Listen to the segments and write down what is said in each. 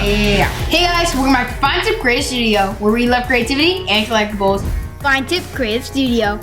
Yeah. Hey guys, welcome back to Find Tip Creative Studio, where we love creativity and collectibles. Find Tip Creative Studio.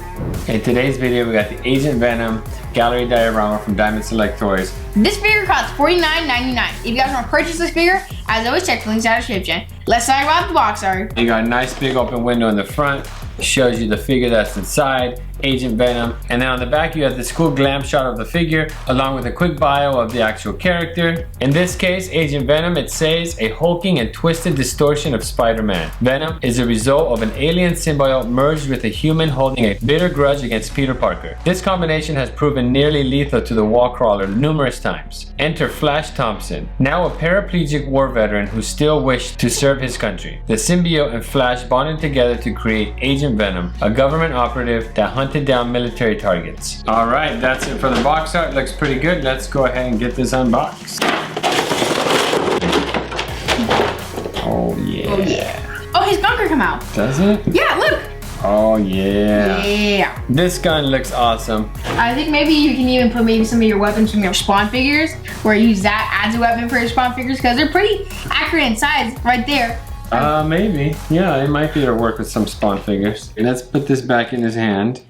In today's video, we got the Agent Venom Gallery Diorama from Diamond Select Toys. This figure costs $49.99. If you guys want to purchase this figure, as always, check the links in the description. Let's talk about the box art. You got a nice big open window in the front. Shows you the figure that's inside, Agent Venom. And then on the back, you have this cool glam shot of the figure, along with a quick bio of the actual character. In this case, Agent Venom, it says, a hulking and twisted distortion of Spider-Man. Venom is a result of an alien symbiote merged with a human holding a bitter grudge against Peter Parker. This combination has proven nearly lethal to the wall crawler numerous times. Enter Flash Thompson, now a paraplegic war veteran who still wished to serve his country. The symbiote and Flash bonded together to create Agent Venom, a government operative that hunted down military targets. Alright, that's it for the box art. Looks pretty good. Let's go ahead and get this unboxed. Oh yeah. Oh yeah. Oh, his gun could come out. Does it? Yeah, look. Oh yeah. Yeah. This gun looks awesome. I think maybe you can even put maybe some of your weapons from your Spawn figures, where you use that as a weapon for your Spawn figures, because they're pretty accurate in size right there. Maybe. Yeah, it might be to work with some Spawn figures. Let's put this back in his hand.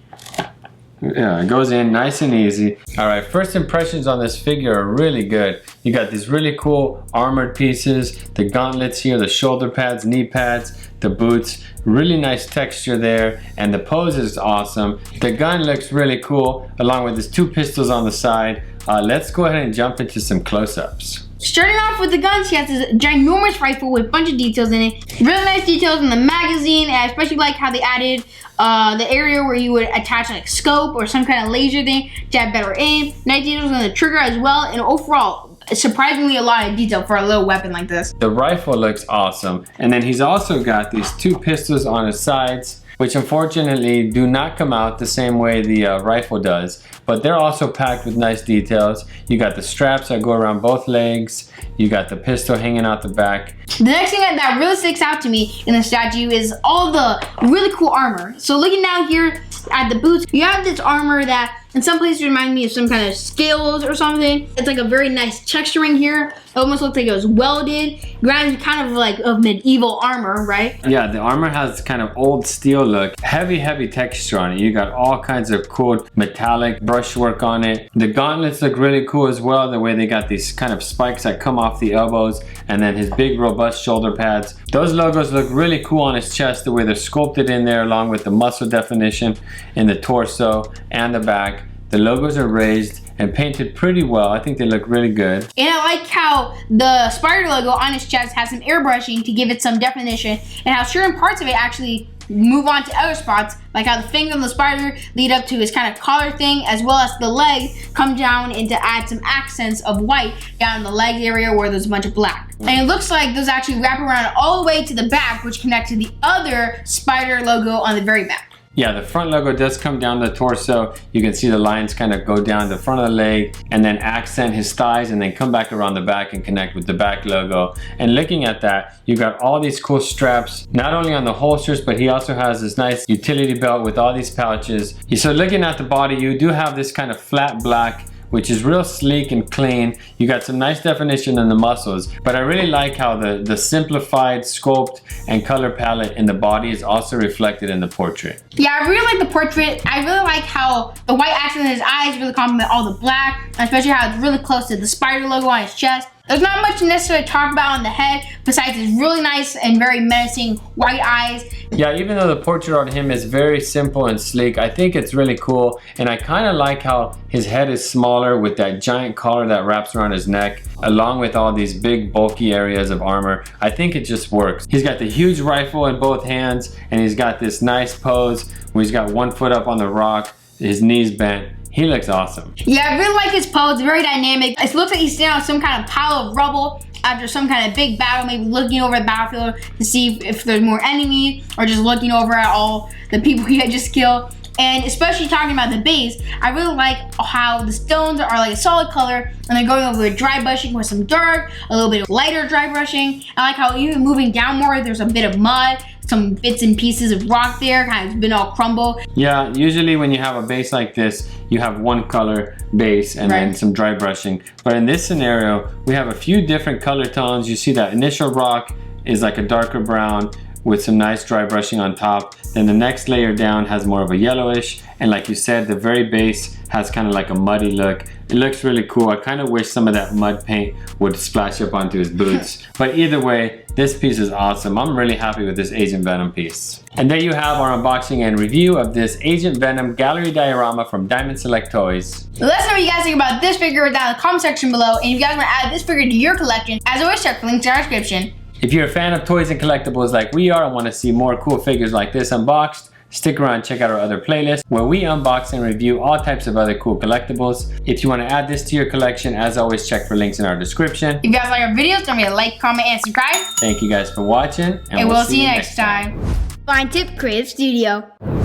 Yeah, it goes in nice and easy. Alright, first impressions on this figure are really good. You got these really cool armored pieces, the gauntlets here, the shoulder pads, knee pads, the boots. Really nice texture there, and the pose is awesome. The gun looks really cool, along with his two pistols on the side. Let's go ahead and jump into some close-ups. Starting off with the guns, he has this ginormous rifle with a bunch of details in it. Really nice details in the magazine, and I especially like how they added the area where you would attach like a scope or some kind of laser thing to have better aim. Nice details on the trigger as well, and overall, surprisingly a lot of detail for a little weapon like this. The rifle looks awesome, and then he's also got these two pistols on his sides, which unfortunately do not come out the same way the rifle does, but they're also packed with nice details. You got the straps that go around both legs, you got the pistol hanging out the back. The next thing that really sticks out to me in the statue is all the really cool armor. So looking down here at the boots, you have this armor that in some places remind me of some kind of scales or something. It's like a very nice texturing here. It almost looks like it was welded. Reminds me kind of like of medieval armor, right? Yeah, the armor has kind of old steel look. Heavy texture on it. You got all kinds of cool metallic brushwork on it. The gauntlets look really cool as well, the way they got these kind of spikes that come off the elbows, and then his big robust shoulder pads. Those logos look really cool on his chest, the way they're sculpted in there, along with the muscle definition in the torso and the back. The logos are raised and painted pretty well. I think they look really good. And I like how the spider logo on his chest has some airbrushing to give it some definition, and how certain parts of it actually move on to other spots, like how the finger and the spider lead up to his kind of collar thing, as well as the leg come down and to add some accents of white down in the leg area where there's a bunch of black. And it looks like those actually wrap around all the way to the back, which connect to the other spider logo on the very back. Yeah, the front logo does come down the torso. You can see the lines kind of go down the front of the leg and then accent his thighs and then come back around the back and connect with the back logo. And looking at that, you got all these cool straps, not only on the holsters, but he also has this nice utility belt with all these pouches. So looking at the body, you do have this kind of flat black, which is real sleek and clean. You got some nice definition in the muscles, but I really like how the simplified sculpt and color palette in the body is also reflected in the portrait. Yeah, I really like the portrait. I really like how the white accent in his eyes really complement all the black, especially how it's really close to the spider logo on his chest. There's not much necessarily to talk about on the head, besides his really nice and very menacing white eyes. Yeah, even though the portrait on him is very simple and sleek, I think it's really cool, and I kind of like how his head is smaller with that giant collar that wraps around his neck, along with all these big bulky areas of armor. I think it just works. He's got the huge rifle in both hands, and he's got this nice pose where he's got one foot up on the rock, his knees bent. He looks awesome. Yeah, I really like his pose, very dynamic. It looks like he's standing on some kind of pile of rubble after some kind of big battle, maybe looking over the battlefield to see if there's more enemies, or just looking over at all the people he had just killed. And especially talking about the base, I really like how the stones are like a solid color and they're going over with dry brushing with some dark, a little bit of lighter dry brushing. I like how even moving down more, there's a bit of mud, some bits and pieces of rock there, kind of been all crumbled. Yeah, usually when you have a base like this, you have one color base and then some dry brushing. But in this scenario, we have a few different color tones. You see that initial rock is like a darker brown with some nice dry brushing on top. Then the next layer down has more of a yellowish. And like you said, the very base has kind of like a muddy look. It looks really cool. I kind of wish some of that mud paint would splash up onto his boots. But either way, this piece is awesome. I'm really happy with this Agent Venom piece. And there you have our unboxing and review of this Agent Venom Gallery Diorama from Diamond Select Toys. Let us know what you guys think about this figure down in the comment section below. And if you guys want to add this figure to your collection, as always, check for links in our description. If you're a fan of toys and collectibles like we are and want to see more cool figures like this unboxed, stick around and check out our other playlist where we unbox and review all types of other cool collectibles. If you want to add this to your collection, as always, check for links in our description. If you guys like our videos, don't forget to like, comment, and subscribe. Thank you guys for watching, And we'll see you next time. Fine Tip Creative Studio.